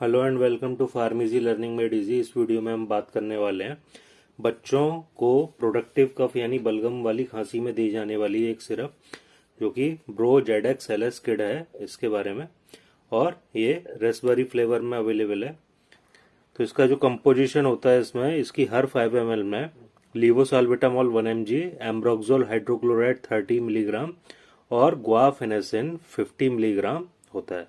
Hello and welcome to pharmacy learning made easy. इस video में हम बात करने वाले हैं बच्चों को प्रोडक्टिव कफ यानी बलगम वाली खांसी में दी जाने वाली एक सिरप जो कि ब्रो जेडेक्स एलएस किड है, इसके बारे में। और ये रेस्पबेरी फ्लेवर में अवेलेबल है। तो इसका जो कंपोजिशन होता है, इसमें इसकी हर 5 ml में लीवोसाल्बिटामोल 1 mg, एम्ब्रोक्सोल हाइड्रोक्लोराइड 30 मिलीग्राम और गुआफेनेसिन 50 मिलीग्राम होता है।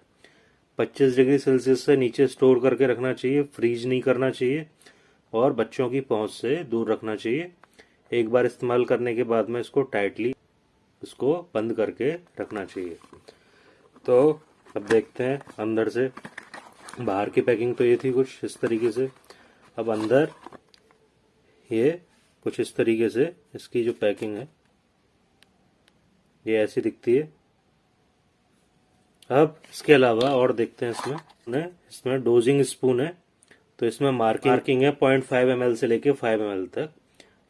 25 डिग्री सेल्सियस से नीचे स्टोर करके रखना चाहिए, फ्रीज नहीं करना चाहिए और बच्चों की पहुंच से दूर रखना चाहिए। एक बार इस्तेमाल करने के बाद में इसको टाइटली बंद करके रखना चाहिए। तो अब देखते हैं अंदर से। बाहर की पैकिंग तो ये थी कुछ इस तरीके से। अब अंदर ये कुछ इस तरीके से इसकी जो पैकिंग है ये ऐसी दिखती है। अब इसके अलावा और देखते हैं इसमें डोजिंग स्पून है। तो इसमें मार्किंग है 0.5 ml से लेके 5 ml तक।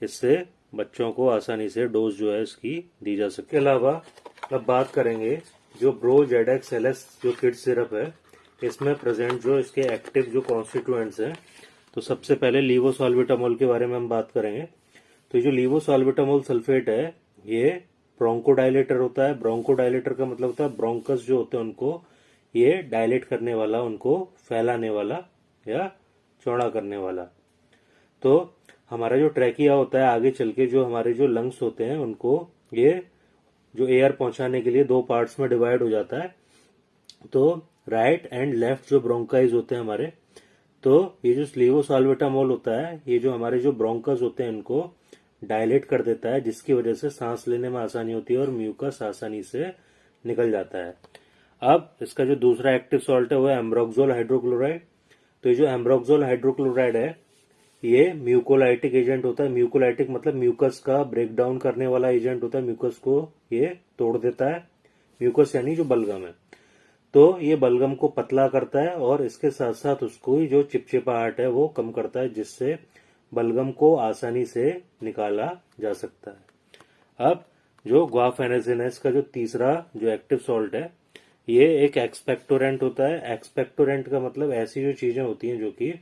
इससे बच्चों को आसानी से डोज जो है इसकी दी जा सकती है। इसके अलावा अब बात करेंगे जो ब्रो जेडेक्स एलएस जो किड सिरप है, इसमें प्रेजेंट जो इसके एक्टिव जो कॉन्स्टिट्यूएंट्स हैं। तो सबसे पहले लीवोसाल्बिटामोल के बारे में हम बात करेंगे। तो जो लीवोसाल्बिटामोल सल्फेट है ये ब्रोंकोडाइलेटर होता है। ब्रोंकोडाइलेटर का मतलब होता है ब्रोंकस जो होते हैं उनको ये डायलेट करने वाला, उनको फैलाने वाला या चौड़ा करने वाला। तो हमारा जो ट्रैकिया होता है, आगे चल के जो हमारे जो लंग्स होते हैं उनको ये जो एयर पहुंचाने के लिए 2 पार्ट्स में डिवाइड हो जाता है। तो राइट एंड लेफ्ट जो ब्रोंकाइज होते हैं हमारे, तो ये जो लीवोसाल्बिटामोल होता है ये जो हमारे जो ब्रोंकस होते हैं इनको डायलेट कर देता है, जिसकी वजह से सांस लेने में आसानी होती है और म्यूकस आसानी से निकल जाता है। अब इसका जो दूसरा एक्टिव सॉल्ट है वो है एम्ब्रोक्सोल हाइड्रोक्लोराइड। तो ये जो एम्ब्रोक्सोल हाइड्रोक्लोराइड है ये म्यूकोलाइटिक एजेंट होता है। म्यूकोलाइटिक मतलब म्यूकस का ब्रेक डाउन करने वाला एजेंट होता है। म्यूकस को ये तोड़ देता है। म्यूकस यानी जो बलगम है, तो ये बलगम को पतला करता है और इसके साथ साथ उसको जो चिपचिपाहट है वो कम करता है, जिससे बलगम को आसानी से निकाला जा सकता है। अब जो गुआफेनेसिन है, इसका जो तीसरा जो एक्टिव सॉल्ट है ये एक एक्सपेक्टोरेंट होता है। एक्सपेक्टोरेंट का मतलब ऐसी जो चीजें होती हैं जो कि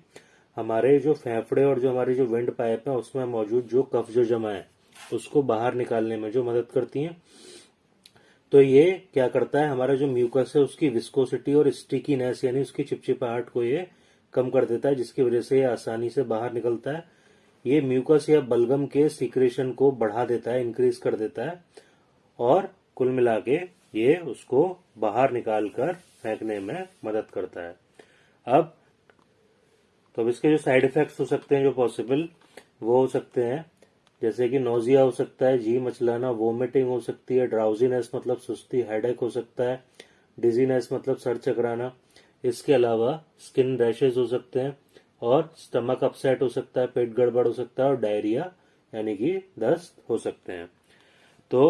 हमारे जो फेफड़े और जो हमारी जो विंड पाइप है उसमें मौजूद जो कफ जो जमा है उसको बाहर निकालने में जो मदद करती हैं। तो ये क्या करता है, हमारा जो म्यूकस है उसकी विस्कोसिटी और स्टिकीनेस यानी उसकी चिपचिपाहट को ये कम कर देता है, जिसकी वजह से ये आसानी से बाहर निकलता है। ये म्यूकस या बलगम के सीक्रेशन को बढ़ा देता है, इंक्रीज कर देता है और कुल मिला के ये उसको बाहर निकालकर फेंकने में मदद करता है। अब इसके जो साइड इफेक्ट्स हो सकते हैं जो पॉसिबल वो हो सकते हैं, जैसे कि नोजिया हो सकता है, जी मचलाना, वोमिटिंग हो सकती है, ड्राउजीनेस मतलब सुस्ती, हेडेक हो सकता है, डिजीनेस मतलब सर चकराना। इसके अलावा स्किन रैशेज हो सकते हैं और स्टमक अपसेट हो सकता है, पेट गड़बड़ हो सकता है और डायरिया यानी कि दस्त हो सकते हैं। तो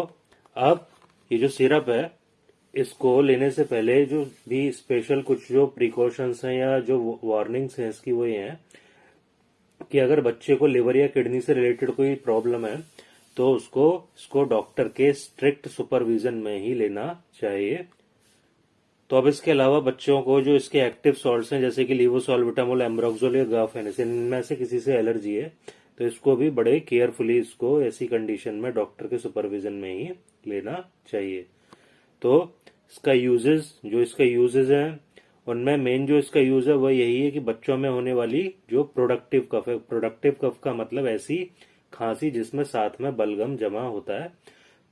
अब ये जो सिरप है इसको लेने से पहले जो भी स्पेशल कुछ जो प्रिकॉशंस हैं या जो वार्निंग्स हैं इसकी वो ये हैं कि अगर बच्चे को लिवर या किडनी से रिलेटेड कोई प्रॉब्लम है तो इसको डॉक्टर के स्ट्रिक्ट सुपरविजन में ही लेना चाहिए। तो अब इसके अलावा बच्चों को जो इसके एक्टिव सॉल्ट्स हैं जैसे कि लीवोसाल्बिटामोल, एम्ब्रोक्सोल या गुआफेनेसिन, इनमें से किसी से एलर्जी है तो इसको भी बड़े केयरफुली इसको ऐसी कंडीशन में डॉक्टर के सुपरविजन में ही लेना चाहिए। तो इसका यूजेस हैं उनमें मेन जो इसका यूज है वह यही है कि बच्चों में होने वाली जो प्रोडक्टिव कफ है। प्रोडक्टिव कफ का मतलब ऐसी खांसी जिसमें साथ में बलगम जमा होता है।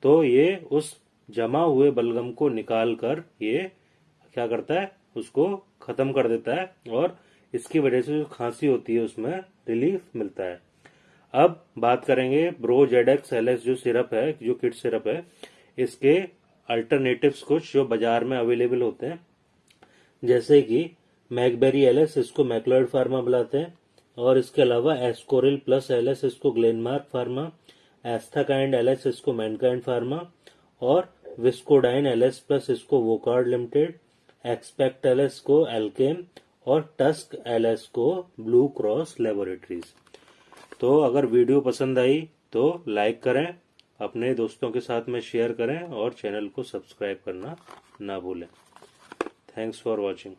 तो ये उस जमा हुए बलगम को निकाल कर ये क्या करता है, उसको खत्म कर देता है और इसकी वजह से जो खांसी होती है उसमें रिलीफ मिलता है। अब बात करेंगे ब्रो जेडेक्स एलएस जो सिरप है, जो किड सिरप है, इसके अल्टरनेटिव्स कुछ जो बाजार में अवेलेबल होते हैं, जैसे कि मैकबेरी एलएस, इसको मैक्लॉयड फार्मा बुलाते हैं, और इसके अलावा एस्कोरिल प्लस एलएस, इसको ग्लेनमार्क फार्मा, एस्थाकाइंड एलएस, इसको मैनकाइंड फार्मा, और विस्कोडाइन एलएस प्लस, इसको वोकार्ड लिमिटेड, एक्सपेक्ट एलएस को एल्केम, और टस्क एलएस को ब्लू क्रॉस लेबोरेटरीज। तो अगर वीडियो पसंद आई तो लाइक करें, अपने दोस्तों के साथ में शेयर करें और चैनल को सब्सक्राइब करना ना भूलें। Thanks for watching.